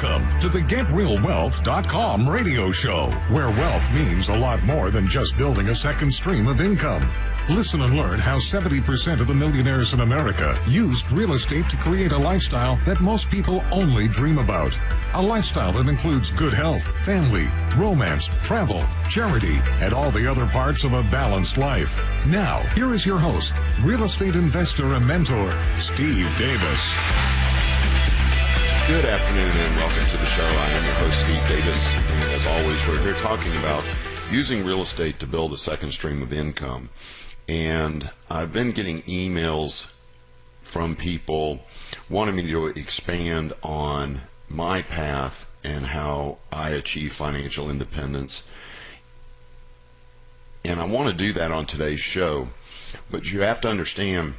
Welcome to the GetRealWealth.com radio show, where wealth means a lot more than just building a second stream of income. Listen and learn how 70% of the millionaires in America used real estate to create a lifestyle that most people only dream about. A lifestyle that includes good health, family, romance, travel, charity, and all the other parts of a balanced life. Now, here is your host, real estate investor and mentor, Steve Davis. Good afternoon and welcome to the show. I am your host, Steve Davis. And as always, we're here talking about using real estate to build a second stream of income. And I've been getting emails from people wanting me to expand on my path and how I achieve financial independence. And I want to do that on today's show. But you have to understand,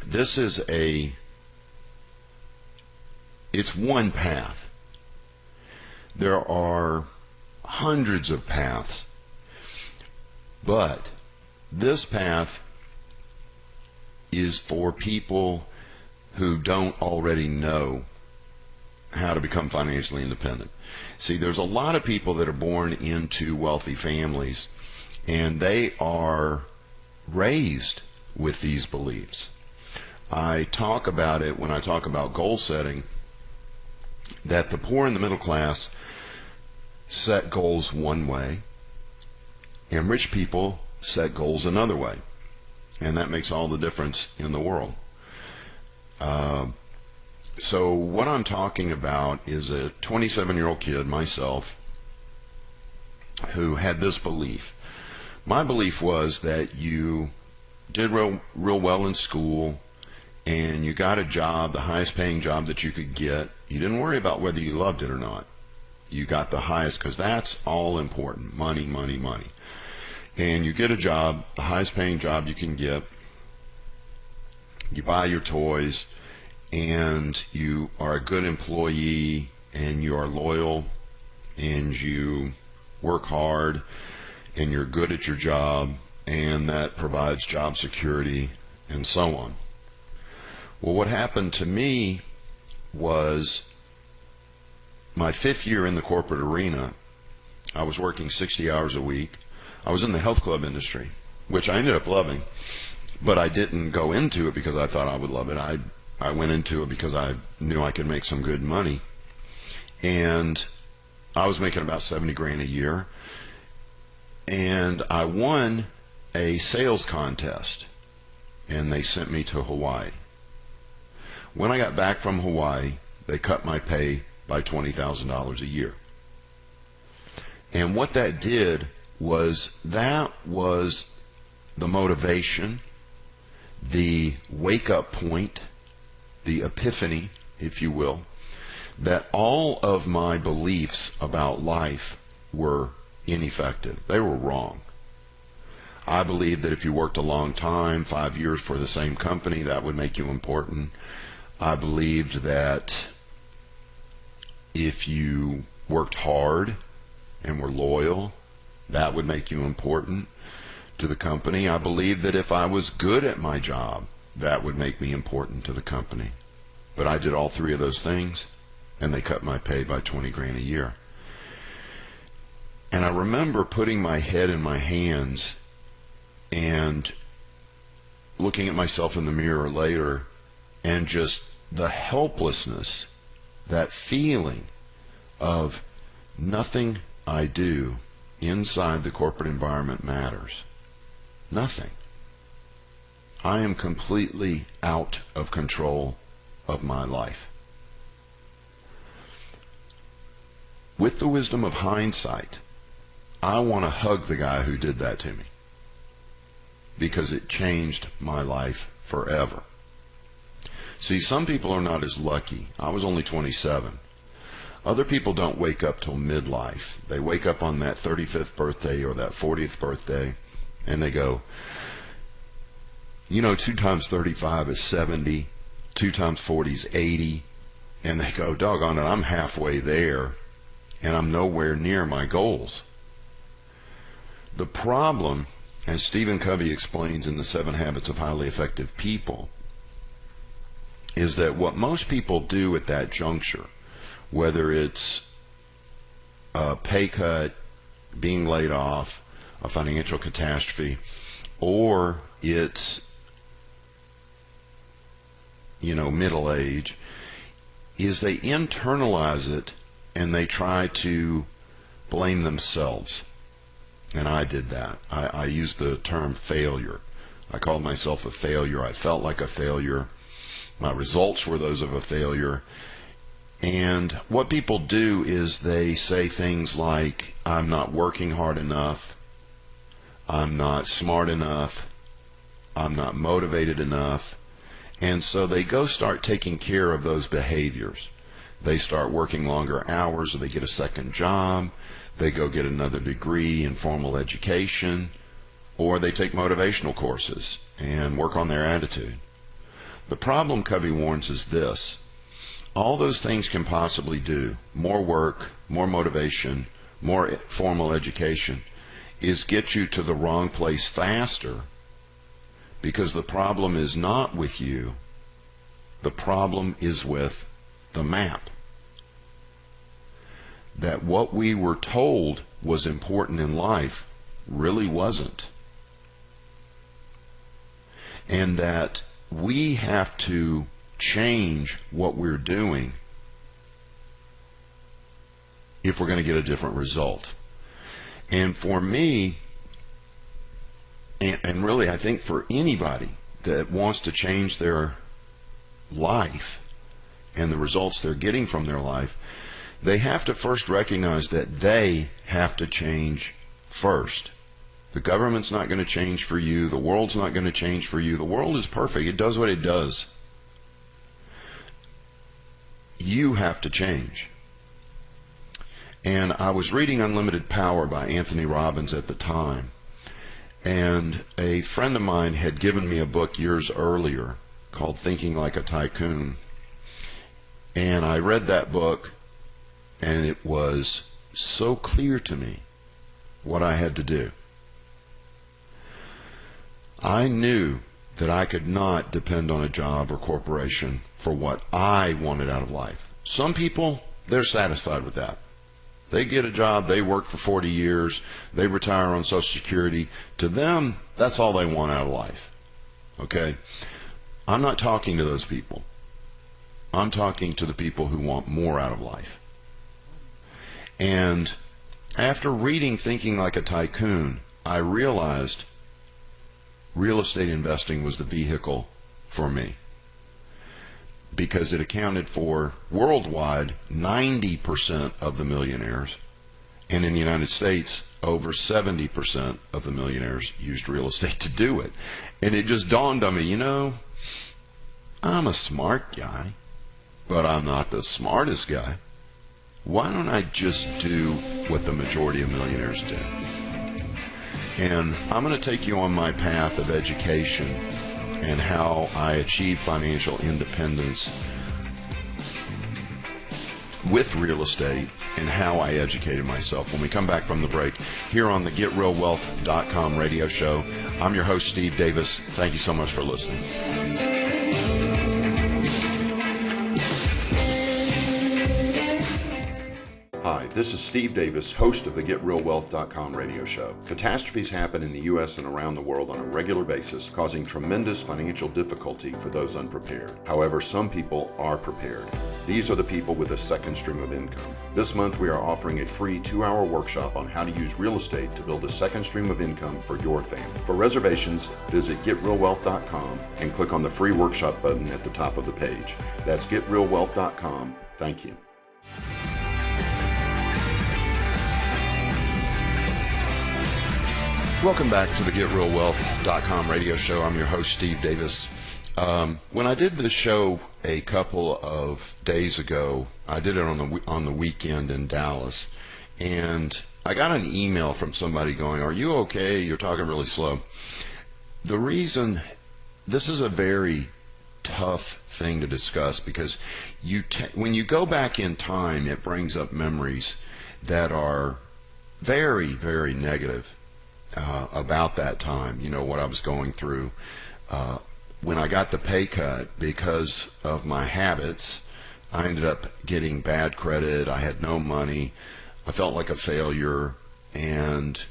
this is it's one path. There are hundreds of paths, but this path is for people who don't already know how to become financially independent. See, there's a lot of people that are born into wealthy families, and they are raised with these beliefs. I talk about it when I talk about goal setting, that the poor and the middle class set goals one way, and rich people set goals another way. And that makes all the difference in the world. So what I'm talking about is a 27-year-old kid, myself, who had this belief. My belief was that you did real well in school, and you got a job, the highest paying job that you could get. You didn't worry about whether you loved it or not. You got the highest, because that's all important. Money, money, money. And you get a job, the highest paying job you can get. You buy your toys, and you are a good employee, and you are loyal, and you work hard, and you're good at your job, and that provides job security, and so on. Well, what happened to me was my 5th year in the corporate arena, I was working 60 hours a week. I was in the health club industry, which I ended up loving, but I didn't go into it because I thought I would love it. I went into it because I knew I could make some good money. And I was making about 70 grand a year. And I won a sales contest, and they sent me to Hawaii. When I got back from Hawaii, they cut my pay by $20,000 a year. And what that did was, that was the motivation, the wake-up point, the epiphany, if you will, that all of my beliefs about life were ineffective. They were wrong. I believed that if you worked a long time, 5 years for the same company, that would make you important. I believed that if you worked hard and were loyal, that would make you important to the company. I believed that if I was good at my job, that would make me important to the company. But I did all three of those things, and they cut my pay by 20 grand a year. And I remember putting my head in my hands and looking at myself in the mirror later, and just the helplessness, that feeling of nothing I do inside the corporate environment matters. Nothing. I am completely out of control of my life. With the wisdom of hindsight, I want to hug the guy who did that to me, because it changed my life forever. See, some people are not as lucky. I was only 27. Other people don't wake up till midlife. They wake up on that 35th birthday or that 40th birthday, and they go, 2 times 35 is 70, 2 times 40 is 80, and they go, doggone it, I'm halfway there, and I'm nowhere near my goals. The problem, as Stephen Covey explains in the 7 Habits of Highly Effective People, is that what most people do at that juncture, whether it's a pay cut, being laid off, a financial catastrophe, or it's, middle age, is they internalize it and they try to blame themselves. And I did that. I used the term failure. I called myself a failure. I felt like a failure. My results were those of a failure. And what people do is they say things like, I'm not working hard enough, I'm not smart enough, I'm not motivated enough. And so they go start taking care of those behaviors. They start working longer hours, or they get a second job, they go get another degree in formal education, or they take motivational courses and work on their attitude. The problem, Covey warns, is this. All those things can possibly do, more work, more motivation, more formal education, is get you to the wrong place faster, because the problem is not with you. The problem is with the map. That what we were told was important in life really wasn't. And that we have to change what we're doing if we're going to get a different result. And for me, and really I think for anybody that wants to change their life and the results they're getting from their life, they have to first recognize that they have to change first. The government's not going to change for you. The world's not going to change for you. The world is perfect. It does what it does. You have to change. And I was reading Unlimited Power by Anthony Robbins at the time, and a friend of mine had given me a book years earlier called Thinking Like a Tycoon. And I read that book, and it was so clear to me what I had to do. I knew that I could not depend on a job or corporation for what I wanted out of life. Some people, they're satisfied with that. They get a job, they work for 40 years, they retire on Social Security. To them, that's all they want out of life. Okay? I'm not talking to those people. I'm talking to the people who want more out of life. And after reading Thinking Like a Tycoon, I realized real estate investing was the vehicle for me, because it accounted for worldwide 90% of the millionaires, and in the United States over 70% of the millionaires used real estate to do it. And it just dawned on me, I'm a smart guy, but I'm not the smartest guy. Why don't I just do what the majority of millionaires do? And I'm going to take you on my path of education and how I achieved financial independence with real estate and how I educated myself. When we come back from the break here on the GetRealWealth.com radio show, I'm your host, Steve Davis. Thank you so much for listening. Hi, this is Steve Davis, host of the GetRealWealth.com radio show. Catastrophes happen in the U.S. and around the world on a regular basis, causing tremendous financial difficulty for those unprepared. However, some people are prepared. These are the people with a second stream of income. This month, we are offering a free 2-hour workshop on how to use real estate to build a second stream of income for your family. For reservations, visit GetRealWealth.com and click on the free workshop button at the top of the page. That's GetRealWealth.com. Thank you. Welcome back to the GetRealWealth.com radio show. I'm your host, Steve Davis. When I did this show a couple of days ago, I did it on the weekend in Dallas, and I got an email from somebody going, "Are you okay? You're talking really slow." The reason, this is a very tough thing to discuss, because when you go back in time, it brings up memories that are very, very negative. About that time, what I was going through. When I got the pay cut because of my habits, I ended up getting bad credit. I had no money. I felt like a failure, and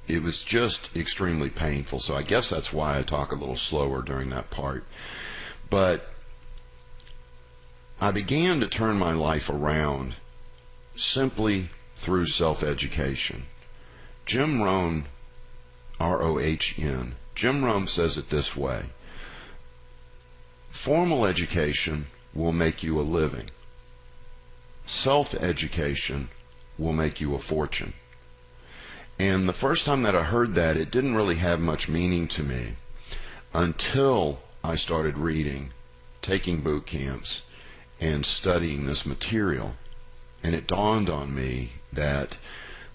it was just extremely painful. So I guess that's why I talk a little slower during that part. But I began to turn my life around simply through self-education. Jim Rohn, R-O-H-N, Jim Rohn says it this way: formal education will make you a living. Self-education will make you a fortune. And the first time that I heard that, it didn't really have much meaning to me until I started reading, taking boot camps, and studying this material. And it dawned on me that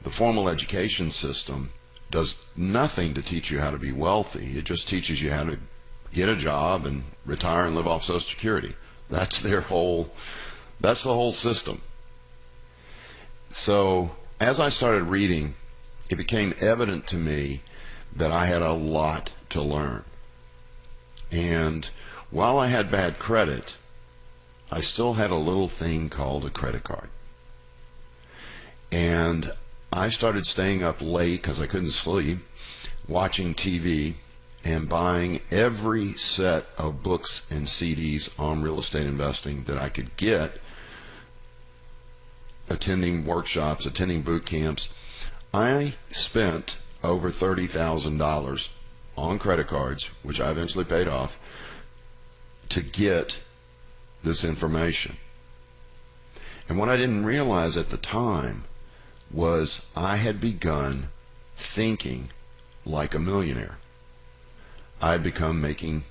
the formal education system does nothing to teach you how to be wealthy. It just teaches you how to get a job and retire and live off Social Security. That's the whole system. So as I started reading, it became evident to me that I had a lot to learn. And while I had bad credit, I still had a little thing called a credit card. And I started staying up late because I couldn't sleep, watching TV, and buying every set of books and CDs on real estate investing that I could get, attending workshops, attending boot camps. I spent over $30,000 on credit cards, which I eventually paid off, to get this information. And what I didn't realize at the time was I had begun thinking like a millionaire. I began making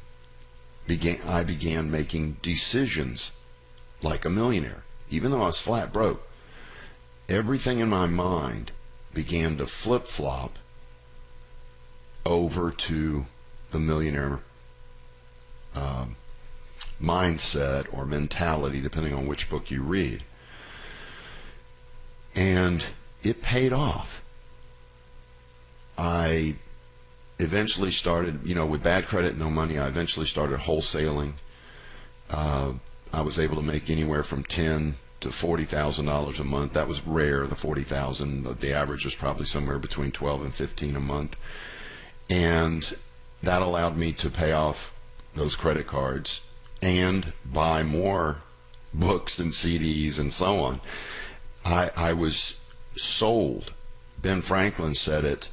decisions like a millionaire. Even though I was flat broke, everything in my mind began to flip-flop over to the millionaire mindset or mentality, depending on which book you read. And it paid off. I eventually started, with bad credit, no money, I eventually started wholesaling. I was able to make anywhere from $10,000 to $40,000 a month. That was rare, the $40,000. The average was probably somewhere between $12,000 and $15,000 a month. And that allowed me to pay off those credit cards and buy more books and CDs and so on. I was sold. Ben Franklin said it.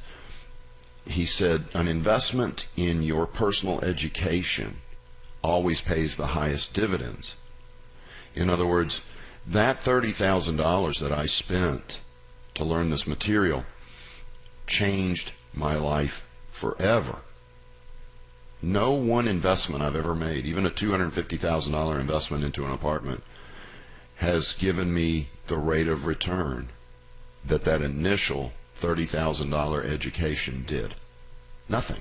He said, an investment in your personal education always pays the highest dividends. In other words, that $30,000 that I spent to learn this material changed my life forever. No one investment I've ever made, even a $250,000 investment into an apartment, has given me the rate of return that initial $30,000 education did. Nothing.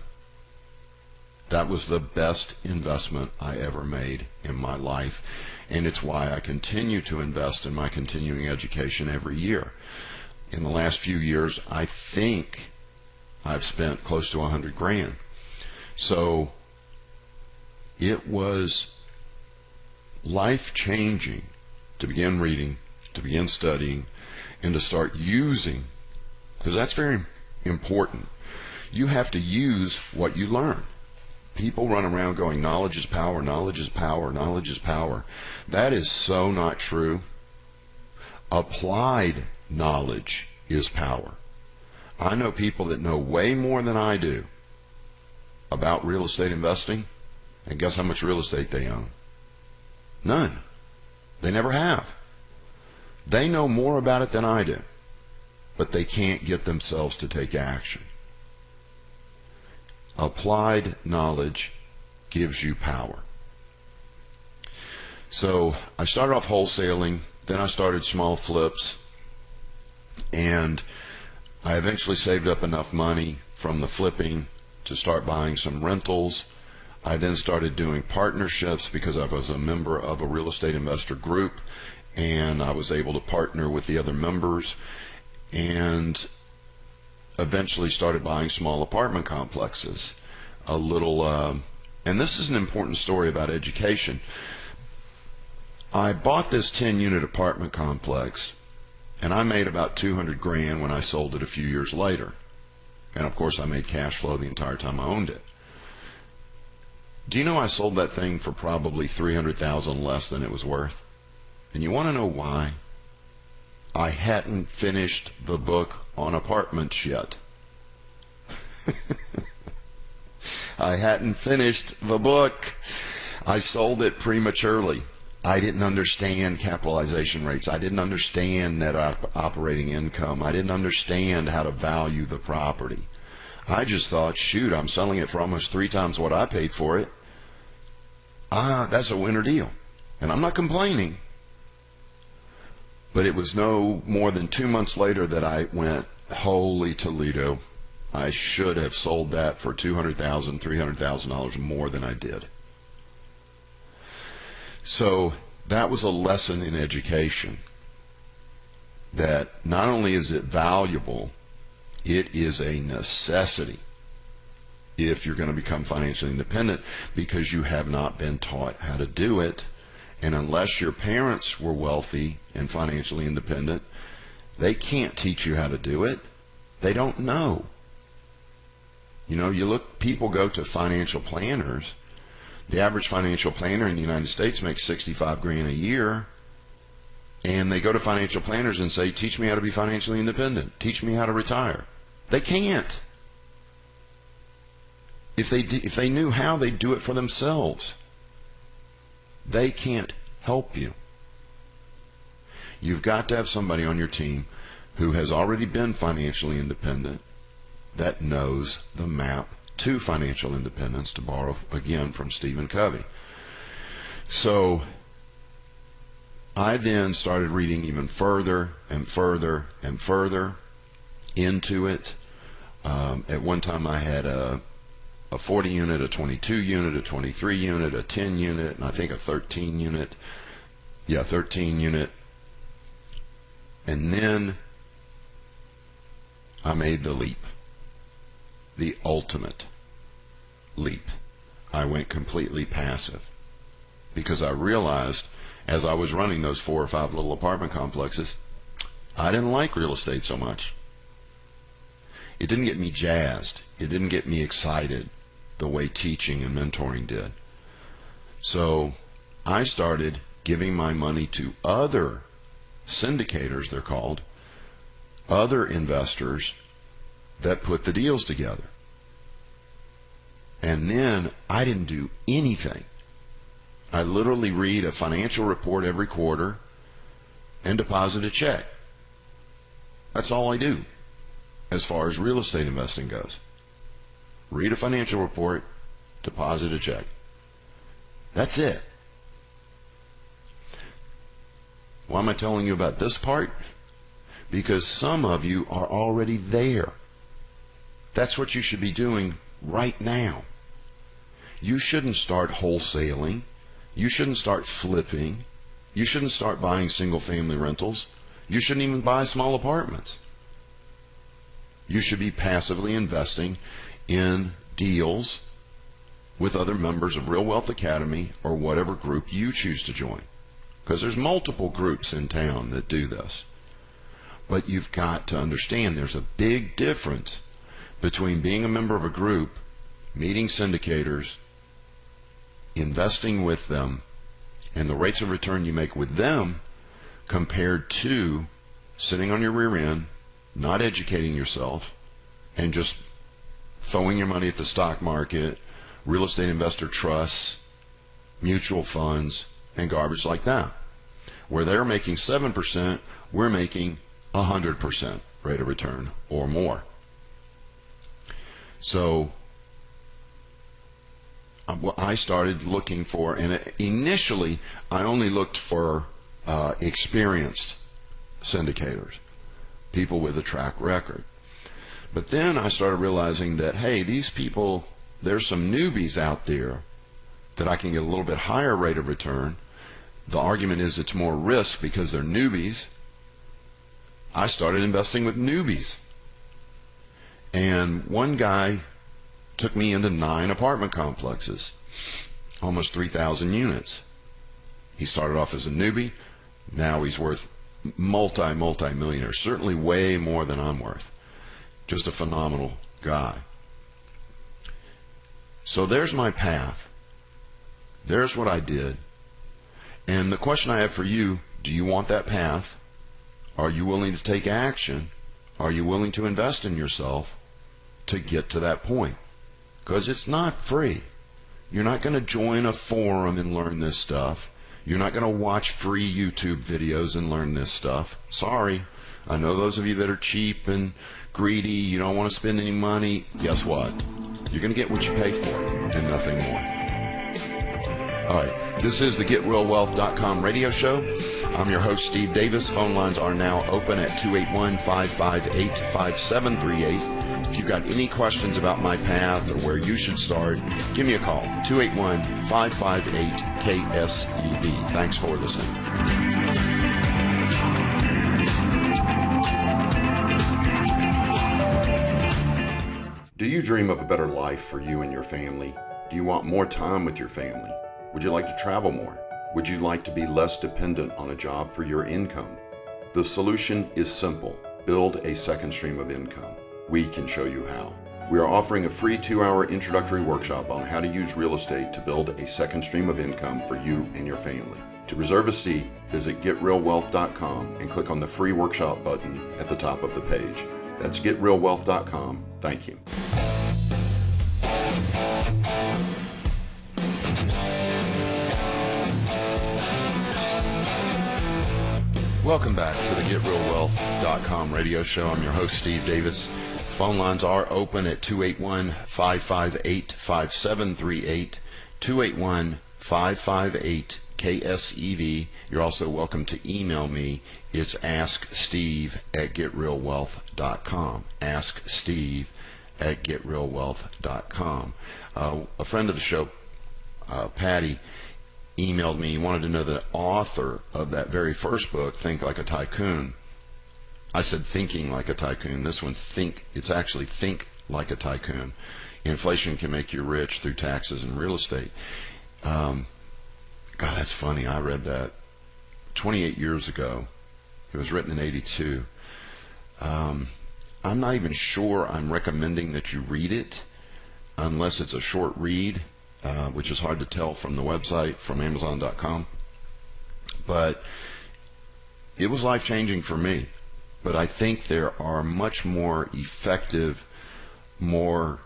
That was the best investment I ever made in my life, and it's why I continue to invest in my continuing education every year. In the last few years, I think I've spent close to $100,000. So it was life-changing to begin reading, to begin studying, and to start using, because that's very important. You have to use what you learn. People run around going, knowledge is power, knowledge is power, knowledge is power. That is so not true. Applied knowledge is power. I know people that know way more than I do about real estate investing, and guess how much real estate they own? None. They never have. They know more about it than I do, but they can't get themselves to take action. Applied knowledge gives you power. So I started off wholesaling, then I started small flips, and I eventually saved up enough money from the flipping to start buying some rentals. I then started doing partnerships because I was a member of a real estate investor group, and I was able to partner with the other members, and eventually started buying small apartment complexes. And this is an important story about education. I bought this 10-unit apartment complex, and I made about $200,000 when I sold it a few years later. And of course, I made cash flow the entire time I owned it. Do you know I sold that thing for probably $300,000 less than it was worth? And you want to know why? I hadn't finished the book on apartments yet. I hadn't finished the book. I sold it prematurely. I didn't understand capitalization rates. I didn't understand net operating income. I didn't understand how to value the property. I just thought, shoot, I'm selling it for almost 3 times what I paid for it. That's a winner deal. And I'm not complaining. But it was no more than 2 months later that I went, holy Toledo, I should have sold that for $200,000, $300,000 more than I did. So that was a lesson in education, that not only is it valuable, it is a necessity if you're going to become financially independent, because you have not been taught how to do it. And unless your parents were wealthy and financially independent, they can't teach you how to do it. They don't know. You know, people go to financial planners. The average financial planner in the United States makes $65,000 a year, and they go to financial planners and say, teach me how to be financially independent. Teach me how to retire. They can't. If they knew how, they'd do it for themselves. They can't help you. You've got to have somebody on your team who has already been financially independent, that knows the map to financial independence, to borrow again from Stephen Covey. So I then started reading even further and further and further into it. At one time I had a 40 unit, a 22 unit, a 23 unit, a 10 unit, and I think a 13 unit. Yeah, 13 unit. And then I made the leap. The ultimate leap. I went completely passive, because I realized as I was running those 4 or 5 little apartment complexes, I didn't like real estate so much. It didn't get me jazzed. It didn't get me excited the way teaching and mentoring did. So I started giving my money to other syndicators, they're called, other investors that put the deals together. And then I didn't do anything. I literally read a financial report every quarter and deposit a check. That's all I do as far as real estate investing goes. Read a financial report, deposit a check. That's it. Why am I telling you about this part? Because some of you are already there. That's what you should be doing right now. You shouldn't start wholesaling. You shouldn't start flipping. You shouldn't start buying single-family rentals. You shouldn't even buy small apartments. You should be passively investing in deals with other members of Real Wealth Academy or whatever group you choose to join. Because there's multiple groups in town that do this. But you've got to understand there's a big difference between being a member of a group, meeting syndicators, investing with them, and the rates of return you make with them, compared to sitting on your rear end, not educating yourself, and just throwing your money at the stock market, real estate investor trusts, mutual funds, and garbage like that. Where they're making 7%, we're making 100% rate of return or more. So I started looking for, and initially I only looked for experienced syndicators, people with a track record. But then I started realizing that, hey, these people, there's some newbies out there that I can get a little bit higher rate of return. The argument is it's more risk because they're newbies. I started investing with newbies. And one guy took me into 9 apartment complexes, almost 3,000 units. He started off as a newbie. Now he's worth multi-millionaire, certainly way more than I'm worth. Just a phenomenal guy. So there's my path. There's what I did. And the question I have for you, do you want that path? Are you willing to take action? Are you willing to invest in yourself to get to that point? Because it's not free. You're not going to join a forum and learn this stuff. You're not going to watch free YouTube videos and learn this stuff. Sorry. I know those of you that are cheap and greedy, you don't want to spend any money. Guess what? You're going to get what you pay for and nothing more. All right. This is the GetRealWealth.com radio show. I'm your host, Steve Davis. Phone lines are now open at 281-558-5738. If you've got any questions about my path or where you should start, give me a call, 281-558-KSEV. Thanks for listening. Do you dream of a better life for you and your family? Do you want more time with your family? Would you like to travel more? Would you like to be less dependent on a job for your income? The solution is simple. Build a second stream of income. We can show you how. We are offering a free 2-hour introductory workshop on how to use real estate to build a second stream of income for you and your family. To reserve a seat, visit GetRealWealth.com and click on the free workshop button at the top of the page. That's GetRealWealth.com. Thank you. Welcome back to the GetRealWealth.com radio show. I'm your host, Steve Davis. Phone lines are open at 281-558-5738, 281-558-KSEV. You're also welcome to email me. It's asksteve@getrealwealth.com, asksteve@getrealwealth.com. A friend of the show, Patty, emailed me. He wanted to know the author of that very first book, Think Like a Tycoon. I said Thinking Like a Tycoon. This one's it's actually Think Like a Tycoon. Inflation can make you rich through taxes and real estate. God, that's funny. I read that 28 years ago. It was written in 82. I'm not even sure I'm recommending that you read it unless it's a short read, which is hard to tell from the website, from Amazon.com. But it was life-changing for me. But I think there are much more effective, better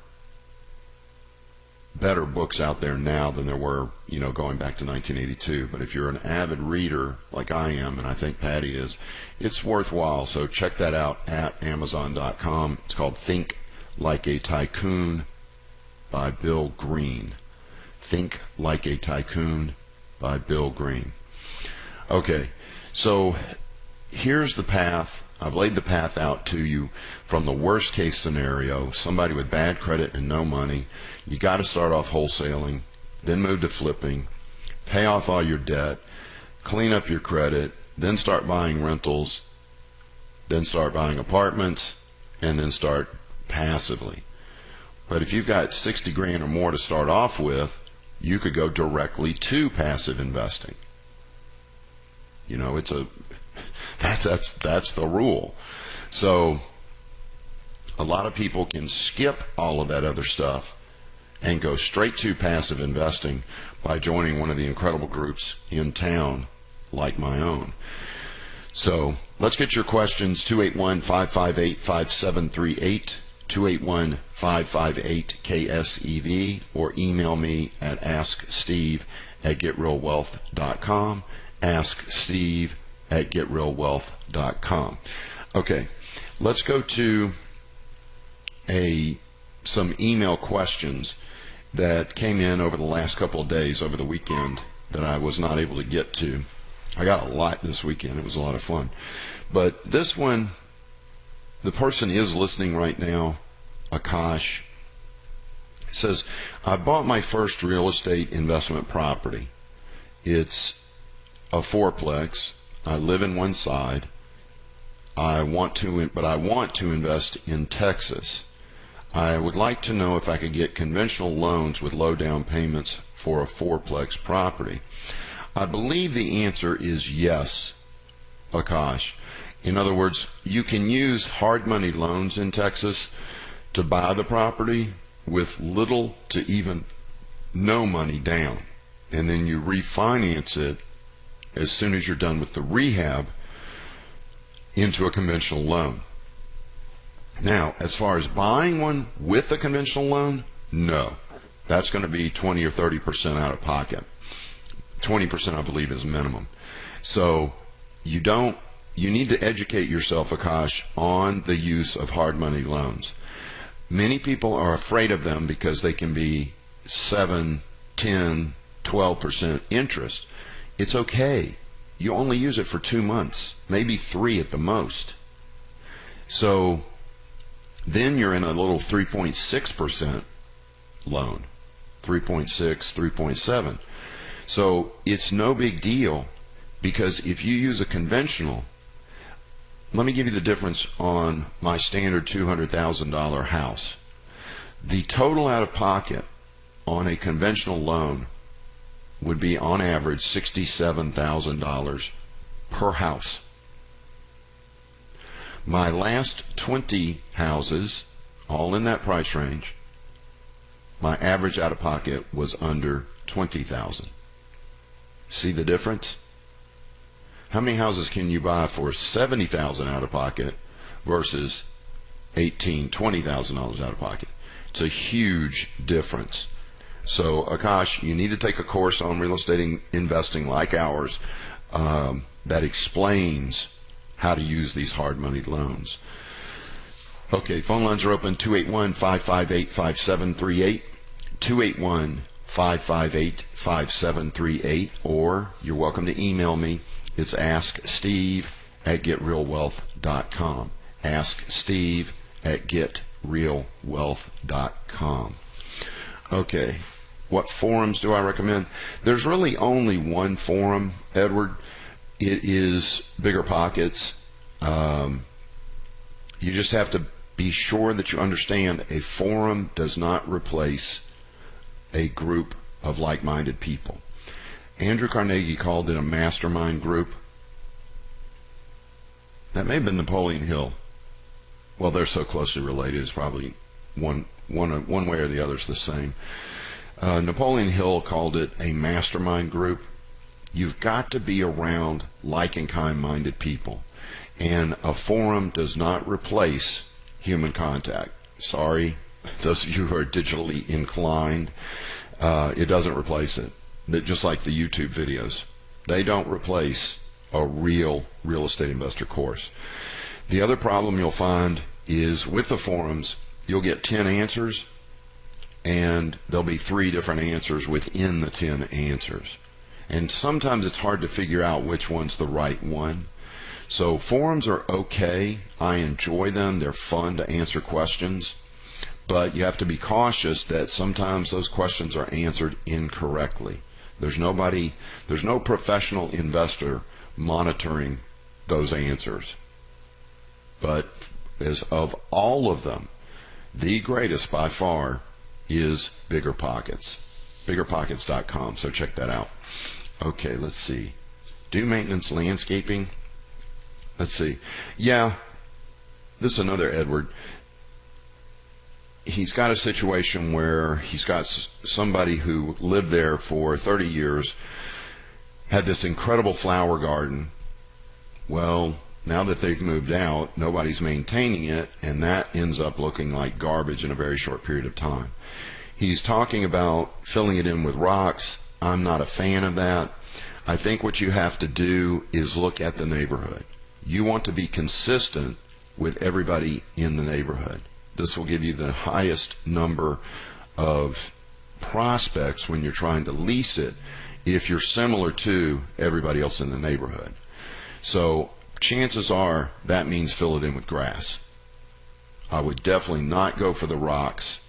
books out there now than there were, going back to 1982. But if you're an avid reader like I am, and I think Patty is, it's worthwhile. So check that out at Amazon.com. It's called Think Like a Tycoon by Bill Green. Think Like a Tycoon by Bill Green. Okay, so here's the path. I've laid the path out to you from the worst case scenario, somebody with bad credit and no money. You got to start off wholesaling, then move to flipping, pay off all your debt, clean up your credit, then start buying rentals, then start buying apartments, and then start passively. But if you've got 60 grand or more to start off with, you could go directly to passive investing. That's the rule. So a lot of people can skip all of that other stuff and go straight to passive investing by joining one of the incredible groups in town like my own. So let's get your questions. 281-558-5738, 281-558-KSEV, or email me at asksteve@getrealwealth.com, asksteve@getrealwealth.com. Okay, let's go to some email questions that came in over the last couple of days, over the weekend, that I was not able to get to. I got a lot this weekend. It was a lot of fun. But this one, the person is listening right now, Akash, says, I bought my first real estate investment property. It's a fourplex. I live in one side. But I want to invest in Texas. I would like to know if I could get conventional loans with low down payments for a fourplex property. I believe the answer is yes, Akash. In other words, you can use hard money loans in Texas to buy the property with little to even no money down. And then you refinance it as soon as you're done with the rehab into a conventional loan. Now, as far as buying one with a conventional loan, no. That's going to be 20 or 30% out of pocket. 20% I believe is minimum. So you need to educate yourself, Akash, on the use of hard money loans. Many people are afraid of them because they can be 7, 10, 12% interest. It's okay. You only use it for 2 months, maybe 3 at the most. So then you're in a little 3.6% loan, 3.6, 3.7. So it's no big deal, because if you use a conventional, let me give you the difference on my standard $200,000 house. The total out of pocket on a conventional loan would be on average $67,000 per house. My last 20 houses, all in that price range, my average out of pocket was under $20,000. See the difference? How many houses can you buy for $70,000 out of pocket versus $18,000, $20,000 out of pocket? It's a huge difference. So, Akash, you need to take a course on real estate investing like ours that explains how to use these hard money loans. Okay, phone lines are open, 281-558-5738, 281-558-5738, or you're welcome to email me. It's asksteve@getrealwealth.com. asksteve@getrealwealth.com. Okay, what forums do I recommend? There's really only one forum, Edward. It is Bigger Pockets. You just have to be sure that you understand a forum does not replace a group of like-minded people. Andrew Carnegie called it a mastermind group. That may have been Napoleon Hill. Well, they're so closely related, it's probably one way or the other is the same. Napoleon Hill called it a mastermind group. You've got to be around like and kind-minded people. And a forum does not replace human contact. Sorry, those of you who are digitally inclined, it doesn't replace it. Just like the YouTube videos, they don't replace a real estate investor course. The other problem you'll find is with the forums, you'll get 10 answers, and there'll be 3 different answers within the 10 answers. And sometimes it's hard to figure out which one's the right one. So forums are okay. I enjoy them. They're fun to answer questions. But you have to be cautious that sometimes those questions are answered incorrectly. There's no professional investor monitoring those answers. But as of all of them, the greatest by far is Bigger Pockets. BiggerPockets.com. So check that out. Okay, let's see. Do maintenance landscaping. Let's see. Yeah, this is another Edward. He's got a situation where he's got somebody who lived there for 30 years, had this incredible flower garden. Well, now that they've moved out, nobody's maintaining it, and that ends up looking like garbage in a very short period of time. He's talking about filling it in with rocks. I'm not a fan of that. I think what you have to do is look at the neighborhood. You want to be consistent with everybody in the neighborhood. This will give you the highest number of prospects when you're trying to lease it if you're similar to everybody else in the neighborhood. So chances are that means fill it in with grass. I would definitely not go for the rocks,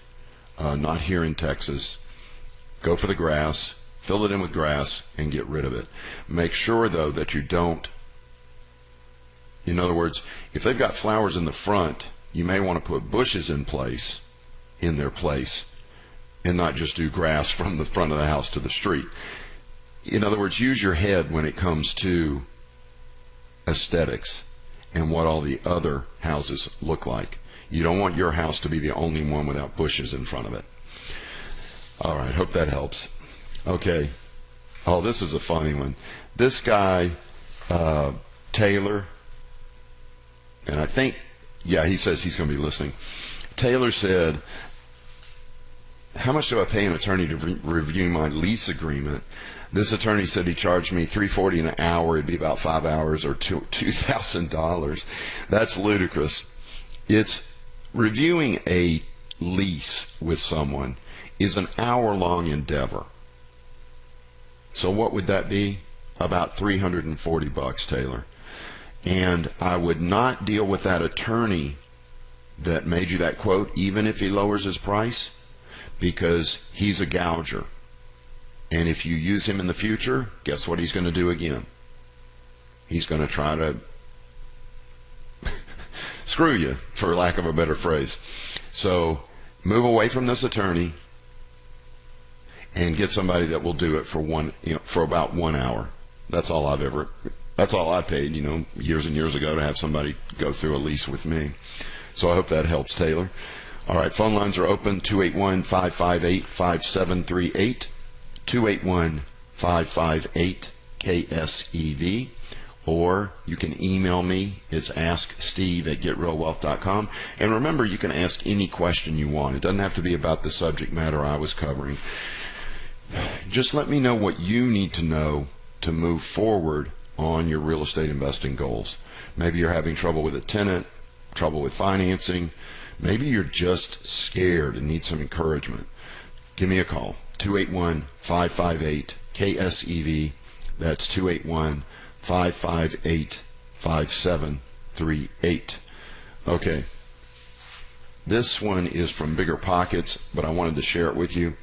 not here in Texas. Go for the grass, fill it in with grass, and get rid of it. Make sure, though, that you don't. In other words, if they've got flowers in the front, you may want to put bushes in their place, and not just do grass from the front of the house to the street. in other words, use your head when it comes to aesthetics and what all the other houses look like. You don't want your house to be the only one without bushes in front of it. All right, hope that helps. Okay. Oh, this is a funny one. This guy, Taylor, and I think, yeah, he says he's going to be listening. Taylor said, how much do I pay an attorney to review my lease agreement? This attorney said he charged me $340 an hour. It'd be about 5 hours or $2,000. That's ludicrous. It's reviewing a lease with someone is an hour-long endeavor. So what would that be? About $340, Taylor. And I would not deal with that attorney that made you that quote, even if he lowers his price, because he's a gouger. And if you use him in the future, guess what he's going to do again? He's going to try to screw you, for lack of a better phrase. So move away from this attorney and get somebody that will do it for about 1 hour. That's all I paid, years and years ago to have somebody go through a lease with me. So I hope that helps, Taylor. All right, phone lines are open, 281-558-5738, 281-558-KSEV, or you can email me. It's asksteve@getrealwealth.com. And remember, you can ask any question you want. It doesn't have to be about the subject matter I was covering. Just let me know what you need to know to move forward on your real estate investing goals. Maybe you're having trouble with a tenant, trouble with financing. Maybe you're just scared and need some encouragement. Give me a call, 281-558-KSEV. That's 281-558-5738. Okay. This one is from Bigger Pockets, but I wanted to share it with you.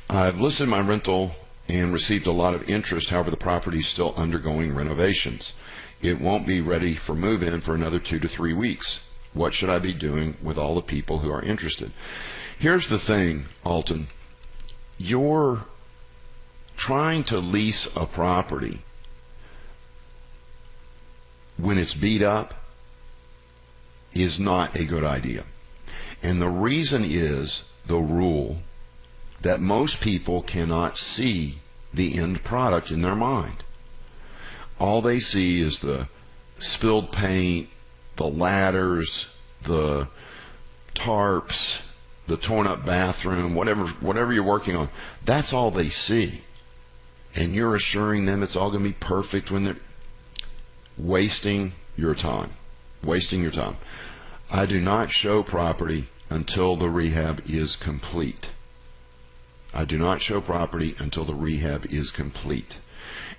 I've listed my rental and received a lot of interest. However, the property is still undergoing renovations. It won't be ready for move-in for another 2 to 3 weeks. What should I be doing with all the people who are interested? Here's the thing, Alton. You're trying to lease a property when it's beat up is not a good idea. And the reason is the rule that most people cannot see the end product in their mind. All they see is the spilled paint, the ladders, the tarps, the torn up bathroom, whatever you're working on. That's all they see. And you're assuring them it's all going to be perfect when they're wasting your time. Wasting your time. I do not show property until the rehab is complete. I do not show property until the rehab is complete.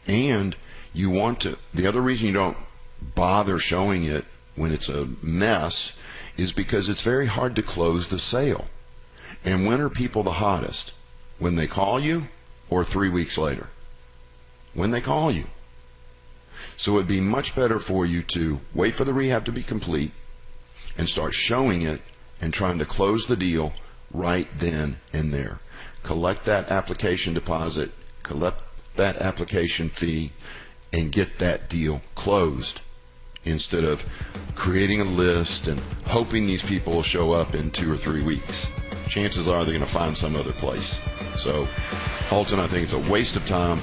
And you want to, the other reason you don't bother showing it when it's a mess is because it's very hard to close the sale. And when are people the hottest? When they call you or 3 weeks later? When they call you. So it'd be much better for you to wait for the rehab to be complete and start showing it and trying to close the deal right then and there. Collect that application deposit, collect that application fee, and get that deal closed instead of creating a list and hoping these people will show up in 2 or 3 weeks. Chances are they're going to find some other place. So, Alton, I think it's a waste of time.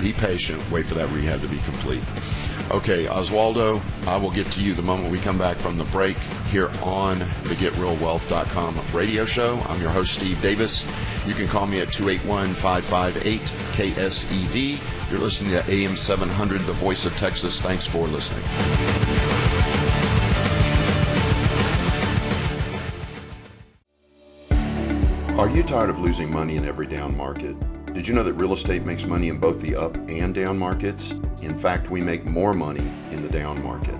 Be patient. Wait for that rehab to be complete. Okay, Oswaldo, I will get to you the moment we come back from the break here on the GetRealWealth.com radio show. I'm your host, Steve Davis. You can call me at 281-558-KSEV. You're listening to AM 700, the voice of Texas. Thanks for listening. Are you tired of losing money in every down market? Did you know that real estate makes money in both the up and down markets? In fact, we make more money in the down market.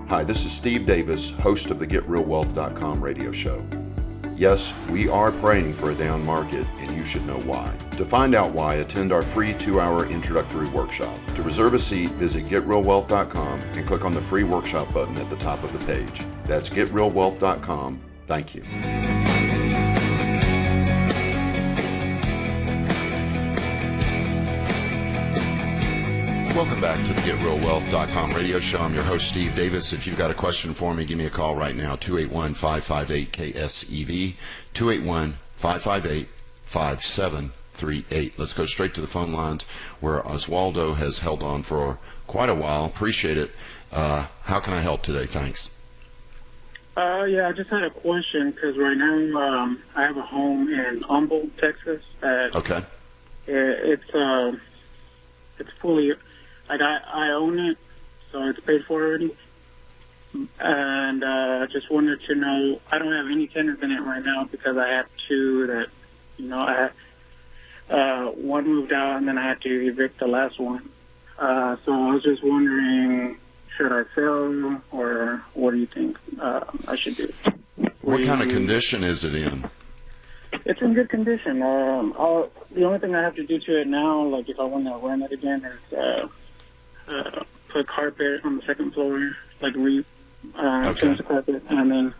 Hi, this is Steve Davis, host of the GetRealWealth.com radio show. Yes, we are praying for a down market, and you should know why. To find out why, attend our free 2-hour introductory workshop. To reserve a seat, visit GetRealWealth.com and click on the free workshop button at the top of the page. That's GetRealWealth.com. Thank you. Welcome back to the GetRealWealth.com radio show. I'm your host, Steve Davis. If you've got a question for me, give me a call right now, 281-558-KSEV, 281-558-5738. Let's go straight to the phone lines where Oswaldo has held on for quite a while. Appreciate it. How can I help today? Thanks. Yeah, I just had a question because right now I have a home in Humboldt, Texas. Okay. It's fully, like I own it, so it's paid for already. And I just wanted to know, I don't have any tenants in it right now because I have two that, one moved out and then I had to evict the last one. So I was just wondering, should I sell or what do you think I should do? What kind of condition is it in? It's in good condition. The only thing I have to do to it now, like if I want to rent it again, is put carpet on the second floor, like change the carpet, and then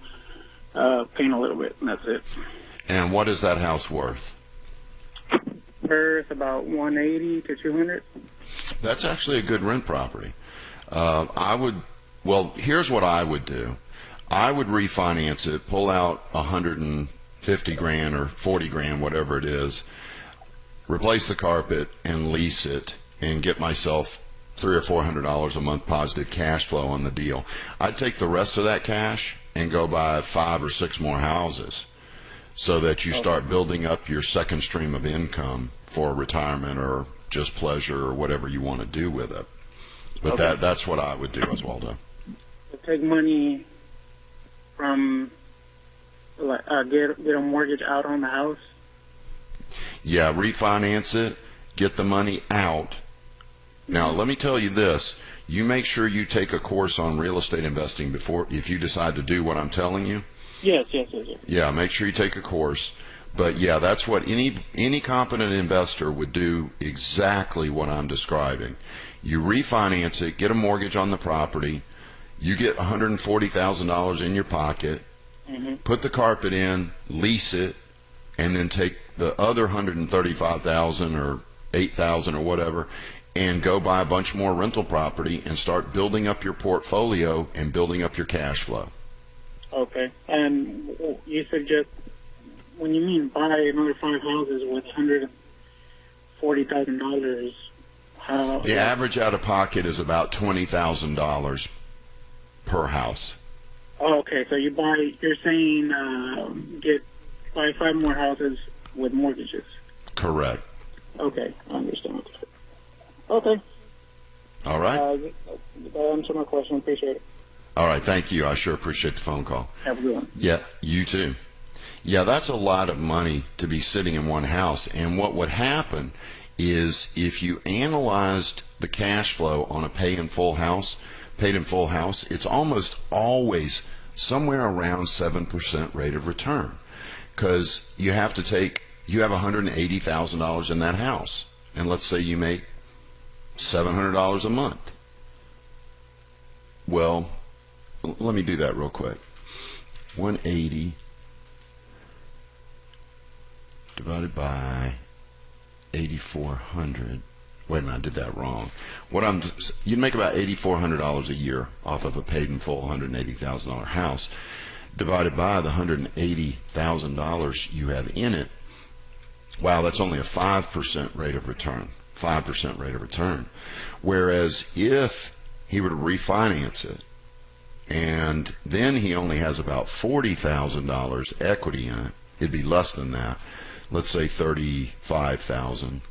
paint a little bit, and that's it. And what is that house worth? Worth about 180 to 200. That's actually a good rent property. Here's what I would do. I would refinance it, pull out $150,000 or $40,000, whatever it is, replace the carpet and lease it, and get myself $300 or $400 a month positive cash flow on the deal. I'd take the rest of that cash and go buy 5 or 6 more houses, so that you start building up your second stream of income for retirement or just pleasure or whatever you want to do with it. But that's what I would do, Oswaldo. Take money from, get a mortgage out on the house? Yeah, refinance it, get the money out. Now, let me tell you this. You make sure you take a course on real estate investing before, if you decide to do what I'm telling you. Yes. Yeah, make sure you take a course. But yeah, that's what any competent investor would do, exactly what I'm describing. You refinance it, get a mortgage on the property, you get $140,000 in your pocket, put the carpet in, lease it, and then take the other $135,000 or $8,000 or whatever, and go buy a bunch more rental property and start building up your portfolio and building up your cash flow. Okay. And you suggest, when you mean buy another 5 houses with $140,000, the average out of pocket is about $20,000 per house. Oh, okay. So you're saying buy 5 more houses with mortgages. Correct. Okay, I understand. Okay. All right. That answered my question. Appreciate it. All right, thank you. I sure appreciate the phone call. Have a good one. Yeah, you too. Yeah, that's a lot of money to be sitting in one house. And what would happen is, if you analyzed the cash flow on a paid in full house, it's almost always somewhere around 7% rate of return, because you have $180,000 in that house, and let's say you make $700 a month. Well, let me do that real quick. 180 divided by 8,400. Wait a minute, I did that wrong. You'd make about $8,400 a year off of a paid in full $180,000 house, divided by the $180,000 you have in it. Wow, that's only a 5% rate of return. 5% rate of return. Whereas if he were to refinance it, and then he only has about $40,000 equity in it, it'd be less than that. Let's say $35,000.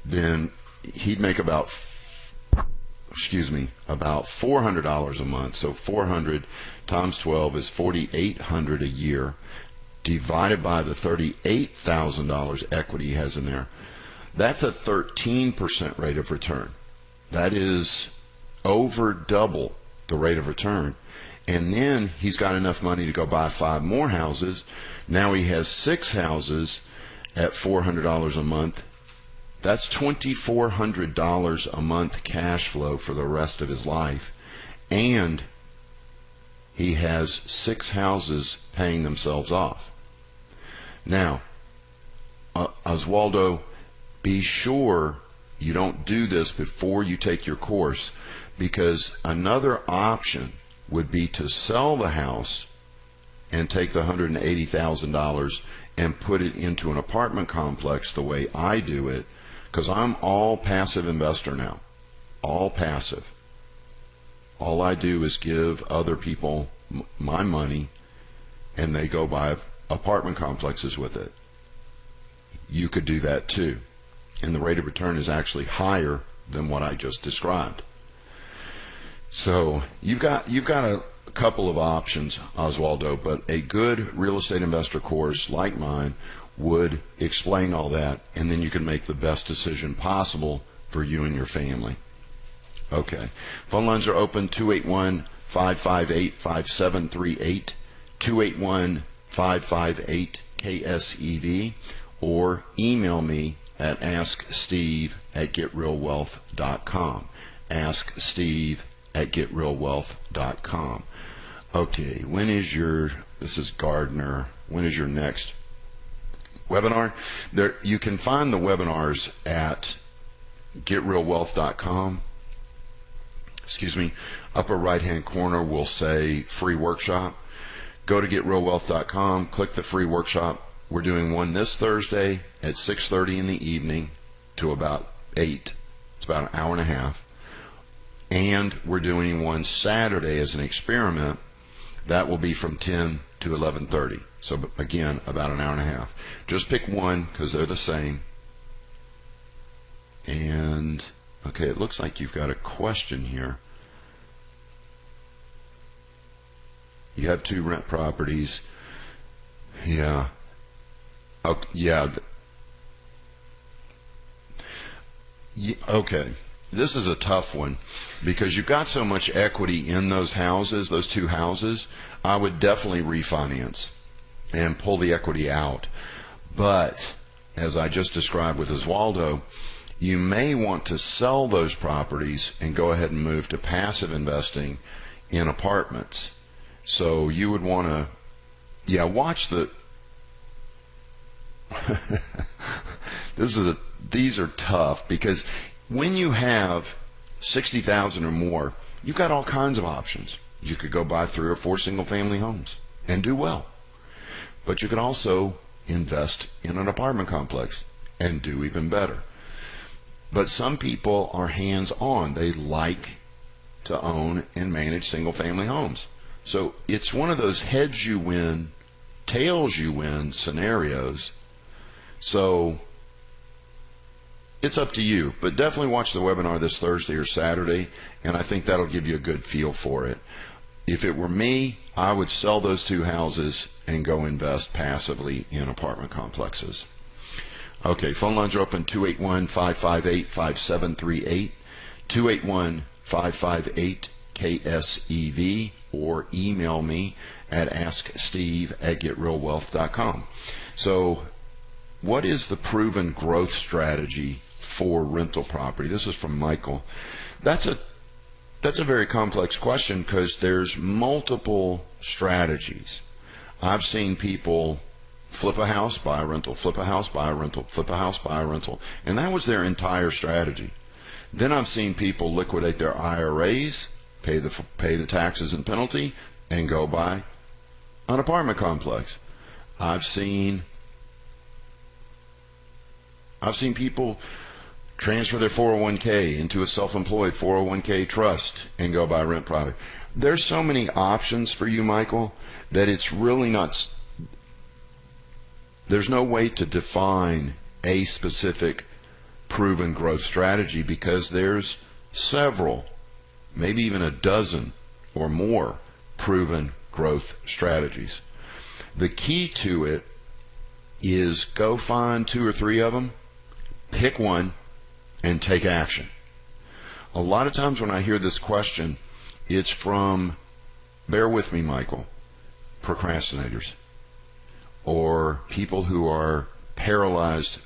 Then he'd make about $400 a month. So 400 times 12 is $4,800 a year, divided by the $38,000 equity he has in there. That's a 13% rate of return. That is over double the rate of return. And then he's got enough money to go buy 5 more houses. Now he has 6 houses at $400 a month. That's $2,400 a month cash flow for the rest of his life. And he has 6 houses paying themselves off. Now, Oswaldo, be sure You don't do this before you take your course, because another option would be to sell the house and take the $180,000 and put it into an apartment complex the way I do it, because I'm all passive investor now. All passive. All I do is give other people my money and they go buy apartment complexes with it. You could do that too. And the rate of return is actually higher than what I just described. So you've got a couple of options, Oswaldo, but a good real estate investor course like mine would explain all that, and then you can make the best decision possible for you and your family. Okay. Phone lines are open, 281-558-5738, 281-558-KSEV, or email me at asksteve@getrealwealth.com. asksteve@getrealwealth.com. Okay, this is Gardner, when is your next webinar? You can find the webinars at getrealwealth.com. Excuse me, upper right hand corner will say free workshop. Go to getrealwealth.com, click the free workshop. We're doing one this Thursday at 6:30 in the evening to about 8. It's about an hour and a half. And we're doing one Saturday as an experiment. That will be from 10 to 11:30. So again, about an hour and a half. Just pick one because they're the same. And okay, it looks like you've got a question here. You have 2 rent properties. Yeah. Okay. Yeah. Okay. This is a tough one because you've got so much equity in those houses, those 2 houses. I would definitely refinance and pull the equity out. But as I just described with Oswaldo, you may want to sell those properties and go ahead and move to passive investing in apartments. So you would want to, watch the these are tough because when you have 60,000 or more, you've got all kinds of options. You could go buy 3 or 4 single family homes and do well. But you can also invest in an apartment complex and do even better. But some people are hands-on. They like to own and manage single family homes. So it's one of those heads you win, tails you win scenarios. So it's up to you, but definitely watch the webinar this Thursday or Saturday, and I think that'll give you a good feel for it. If it were me, I would sell those 2 houses and go invest passively in apartment complexes. Okay, phone lines are open, 281-558-5738, 281-558-KSEV, or email me at asksteve@getrealwealth.com. So what is the proven growth strategy for rental property? This is from Michael. That's a very complex question because there's multiple strategies. I've seen people flip a house, buy a rental, flip a house, buy a rental, flip a house, buy a rental, and that was their entire strategy. Then I've seen people liquidate their IRAs, pay the taxes and penalty, and go buy an apartment complex. I've seen people transfer their 401k into a self-employed 401k trust and go buy rent property. There's so many options for you, Michael, that it's really not. There's no way to define a specific proven growth strategy because there's several, maybe even a dozen or more proven growth strategies. The key to it is go find 2 or 3 of them, pick one, and take action. A lot of times when I hear this question, it's from, bear with me, Michael, procrastinators or people who are paralyzed.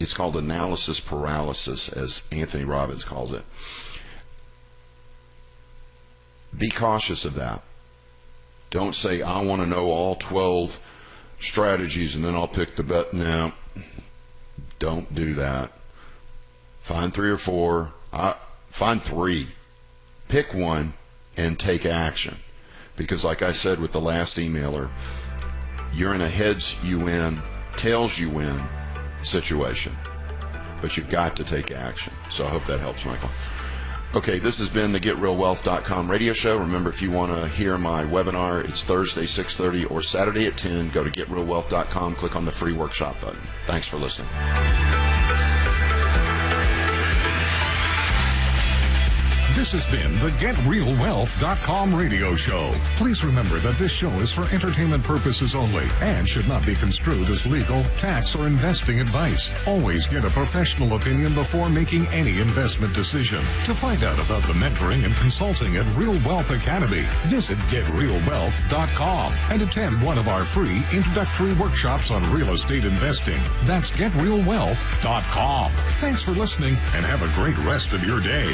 It's called analysis paralysis, as Anthony Robbins calls it. Be cautious of that. Don't say, I want to know all 12 strategies and then I'll pick the bet. No, don't do that. Find 3 or 4. Find 3. Pick one and take action. Because like I said with the last emailer, you're in a heads you win, tails you win situation. But you've got to take action. So I hope that helps, Michael. Okay, this has been the GetRealWealth.com radio show. Remember, if you want to hear my webinar, it's Thursday 6:30 or Saturday at 10. Go to GetRealWealth.com, click on the free workshop button. Thanks for listening. This has been the GetRealWealth.com radio show. Please remember that this show is for entertainment purposes only and should not be construed as legal, tax, or investing advice. Always get a professional opinion before making any investment decision. To find out about the mentoring and consulting at Real Wealth Academy, visit GetRealWealth.com and attend one of our free introductory workshops on real estate investing. That's GetRealWealth.com. Thanks for listening and have a great rest of your day.